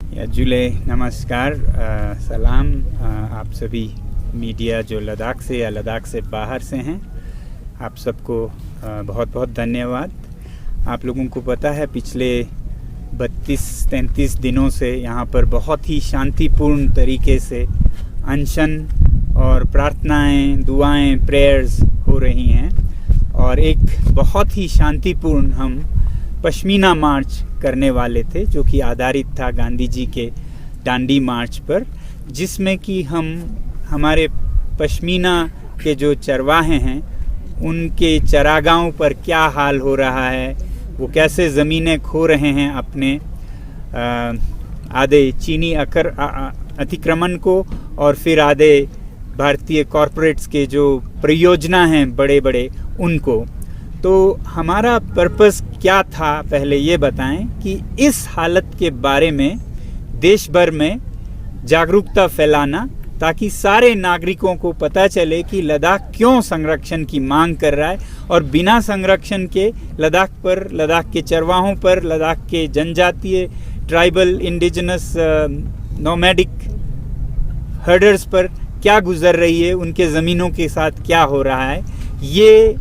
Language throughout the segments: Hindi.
या जुले नमस्कार, सलाम आप सभी मीडिया जो लद्दाख से या लद्दाख से बाहर से हैं, आप सबको बहुत बहुत धन्यवाद। आप लोगों को पता है पिछले 32-33 दिनों से यहाँ पर बहुत ही शांतिपूर्ण तरीके से अनशन और प्रार्थनाएं, दुआएं, प्रेयर्स हो रही हैं और एक बहुत ही शांतिपूर्ण हम पश्मीना मार्च करने वाले थे जो कि आधारित था गांधी जी के डांडी मार्च पर, जिसमें कि हम हमारे पश्मीना के जो चरवाहे हैं उनके चरागाहों पर क्या हाल हो रहा है, वो कैसे ज़मीनें खो रहे हैं अपने आधे चीनी अतिक्रमण को और फिर आधे भारतीय कॉरपोरेट्स के जो परियोजना हैं बड़े बड़े उनको। तो हमारा पर्पस क्या था पहले ये बताएं कि इस हालत के बारे में देश भर में जागरूकता फैलाना, ताकि सारे नागरिकों को पता चले कि लद्दाख क्यों संरक्षण की मांग कर रहा है और बिना संरक्षण के लद्दाख पर, लद्दाख के चरवाहों पर, लद्दाख के जनजातीय ट्राइबल इंडिजिनस नोमैडिक हर्डर्स पर क्या गुजर रही है, उनके ज़मीनों के साथ क्या हो रहा है। ये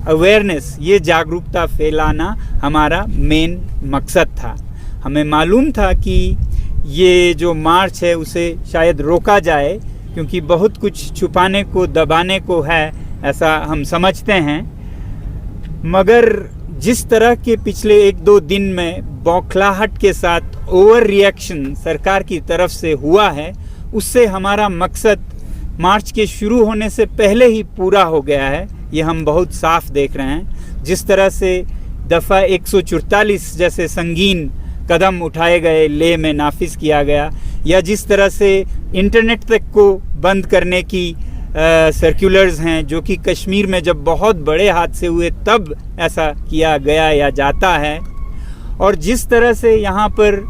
अवेयरनेस, ये जागरूकता फैलाना हमारा मेन मकसद था। हमें मालूम था कि ये जो मार्च है उसे शायद रोका जाए, क्योंकि बहुत कुछ छुपाने को, दबाने को है, ऐसा हम समझते हैं। मगर जिस तरह के पिछले 1-2 दिन में बौखलाहट के साथ ओवर रिएक्शन सरकार की तरफ से हुआ है, उससे हमारा मकसद मार्च के शुरू होने से पहले ही पूरा हो गया है। ये हम बहुत साफ देख रहे हैं। जिस तरह से दफ़ा 144 जैसे संगीन कदम उठाए गए, लेह में नाफिज किया गया, या जिस तरह से इंटरनेट तक को बंद करने की सर्कुलर्स हैं, जो कि कश्मीर में जब बहुत बड़े हादसे हुए तब ऐसा किया गया या जाता है, और जिस तरह से यहाँ पर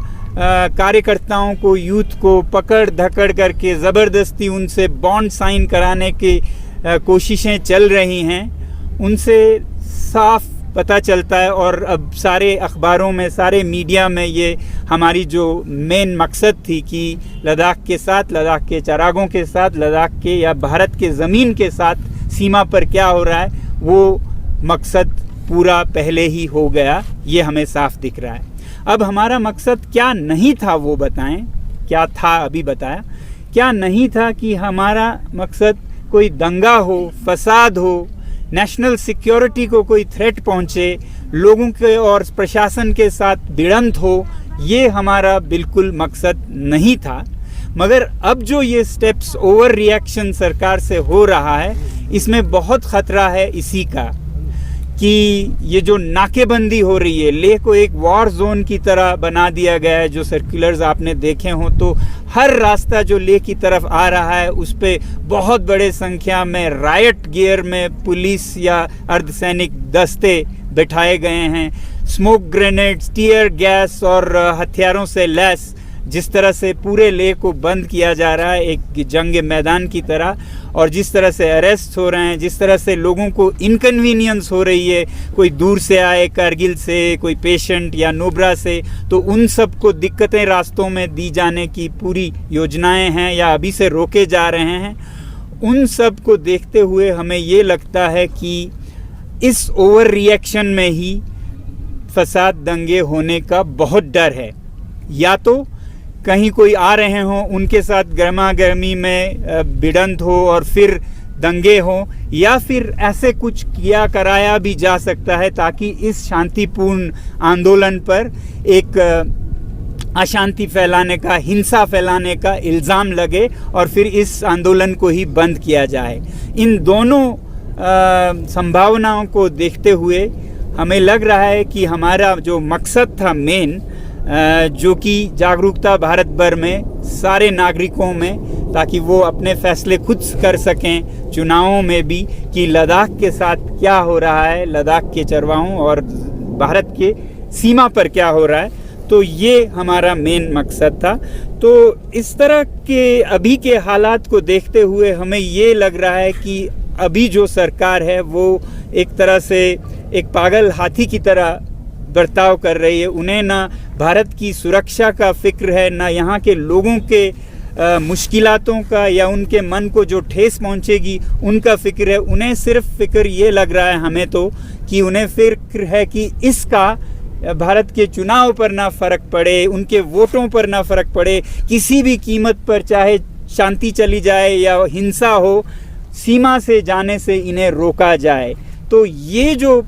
कार्यकर्ताओं को, यूथ को पकड़ धकड़ करके ज़बरदस्ती उनसे बॉन्ड साइन कराने की कोशिशें चल रही हैं, उनसे साफ पता चलता है। और अब सारे अखबारों में, सारे मीडिया में ये हमारी जो मेन मकसद थी कि लद्दाख के साथ, लद्दाख के चरागों के साथ, लद्दाख के या भारत के ज़मीन के साथ सीमा पर क्या हो रहा है, वो मकसद पूरा पहले ही हो गया। ये हमें साफ दिख रहा है। अब हमारा मकसद क्या नहीं था वो बताएं। क्या था अभी बताया। क्या नहीं था कि हमारा मकसद कोई दंगा हो, फसाद हो, नेशनल सिक्योरिटी को कोई थ्रेट पहुंचे, लोगों के और प्रशासन के साथ भिड़ंत हो, ये हमारा बिल्कुल मकसद नहीं था। मगर अब जो ये स्टेप्स, ओवर रिएक्शन सरकार से हो रहा है, इसमें बहुत ख़तरा है इसी का कि ये जो नाकेबंदी हो रही है, लेह को एक वॉर जोन की तरह बना दिया गया है। जो सर्कुलर्स आपने देखे हों तो हर रास्ता जो लेह की तरफ आ रहा है उस पे बहुत बड़े संख्या में रायट गियर में पुलिस या अर्धसैनिक दस्ते बिठाए गए हैं। स्मोक ग्रेनेड्स, टीयर गैस और हथियारों से लैस जिस तरह से पूरे लेह को बंद किया जा रहा है एक जंग मैदान की तरह, और जिस तरह से अरेस्ट हो रहे हैं, जिस तरह से लोगों को इनकन्वीनियंस हो रही है, कोई दूर से आए, कारगिल से, कोई पेशेंट या नोबरा से, तो उन सब को दिक्कतें रास्तों में दी जाने की पूरी योजनाएं हैं या अभी से रोके जा रहे हैं। उन सब को देखते हुए हमें ये लगता है कि इस ओवर रिएक्शन में ही फसाद, दंगे होने का बहुत डर है। या तो कहीं कोई आ रहे हों, उनके साथ गर्मा गर्मी में भिड़ंत हो और फिर दंगे हों, या फिर ऐसे कुछ किया कराया भी जा सकता है ताकि इस शांतिपूर्ण आंदोलन पर एक अशांति फैलाने का, हिंसा फैलाने का इल्ज़ाम लगे और फिर इस आंदोलन को ही बंद किया जाए। इन दोनों संभावनाओं को देखते हुए हमें लग रहा है कि हमारा जो मकसद था मेन, जो कि जागरूकता भारत भर में सारे नागरिकों में, ताकि वो अपने फैसले खुद कर सकें चुनावों में भी कि लद्दाख के साथ क्या हो रहा है, लद्दाख के चरवाहों और भारत के सीमा पर क्या हो रहा है, तो ये हमारा मेन मकसद था। तो इस तरह के अभी के हालात को देखते हुए हमें ये लग रहा है कि अभी जो सरकार है वो एक तरह से एक पागल हाथी की तरह बर्ताव कर रही है, उन्हें ना भारत की सुरक्षा का फिक्र है, ना यहाँ के लोगों के मुश्किलातों का या उनके मन को जो ठेस पहुँचेगी उनका फिक्र है। उन्हें सिर्फ फिक्र ये लग रहा है हमें तो कि उन्हें फिक्र है कि इसका भारत के चुनाव पर ना फ़र्क पड़े, उनके वोटों पर ना फ़र्क पड़े, किसी भी कीमत पर चाहे शांति चली जाए या हिंसा हो, सीमा से जाने से इन्हें रोका जाए। तो ये जो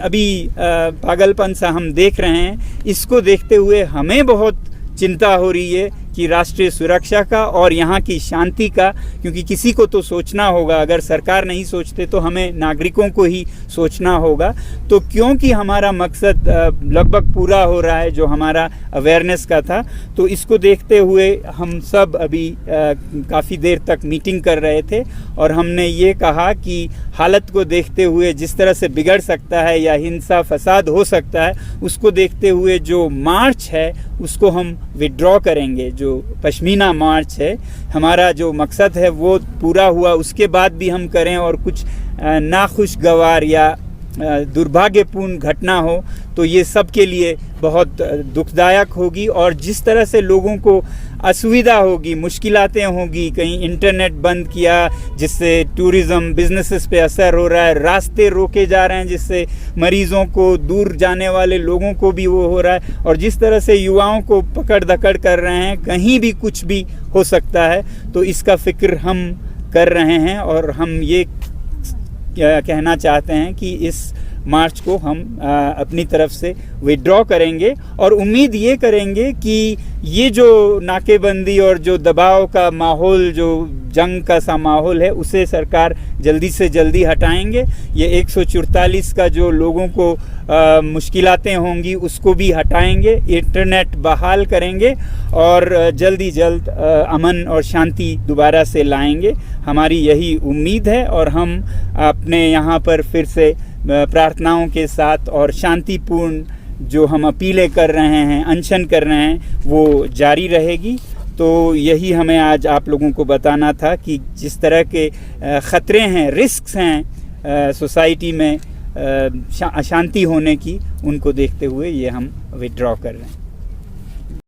अभी पागलपन सा हम देख रहे हैं, इसको देखते हुए हमें बहुत चिंता हो रही है कि राष्ट्रीय सुरक्षा का और यहाँ की शांति का, क्योंकि किसी को तो सोचना होगा, अगर सरकार नहीं सोचते तो हमें नागरिकों को ही सोचना होगा। तो क्योंकि हमारा मकसद लगभग पूरा हो रहा है जो हमारा अवेयरनेस का था, तो इसको देखते हुए हम सब अभी काफ़ी देर तक मीटिंग कर रहे थे और हमने ये कहा कि हालत को देखते हुए जिस तरह से बिगड़ सकता है या हिंसा फसाद हो सकता है, उसको देखते हुए जो मार्च है उसको हम विड्रॉ करेंगे। जो पश्मीना मार्च है, हमारा जो मकसद है वो पूरा हुआ, उसके बाद भी हम करें और कुछ नाखुशगवार या दुर्भाग्यपूर्ण घटना हो तो ये सब के लिए बहुत दुखदायक होगी। और जिस तरह से लोगों को असुविधा होगी, मुश्किलातें होगी, कहीं इंटरनेट बंद किया जिससे टूरिज़्म बिजनेसेस पे असर हो रहा है, रास्ते रोके जा रहे हैं जिससे मरीज़ों को, दूर जाने वाले लोगों को भी वो हो रहा है, और जिस तरह से युवाओं को पकड़ धकड़ कर रहे हैं, कहीं भी कुछ भी हो सकता है, तो इसका फ़िक्र हम कर रहे हैं। और हम ये कहना चाहते हैं कि इस मार्च को हम अपनी तरफ से विड्रॉ करेंगे और उम्मीद ये करेंगे कि ये जो नाकेबंदी और जो दबाव का माहौल, जो जंग का सा माहौल है, उसे सरकार जल्दी से जल्दी हटाएंगे। ये 144 का जो लोगों को मुश्किलातें होंगी उसको भी हटाएंगे, इंटरनेट बहाल करेंगे और जल्दी जल्द अमन और शांति दोबारा से लाएंगे। हमारी यही उम्मीद है और हम अपने यहाँ पर फिर से प्रार्थनाओं के साथ और शांतिपूर्ण जो हम अपीलें कर रहे हैं, अनशन कर रहे हैं, वो जारी रहेगी। तो यही हमें आज आप लोगों को बताना था कि जिस तरह के ख़तरे हैं, रिस्क्स हैं सोसाइटी में अशांति होने की, उनको देखते हुए ये हम विड्रॉ कर रहे हैं।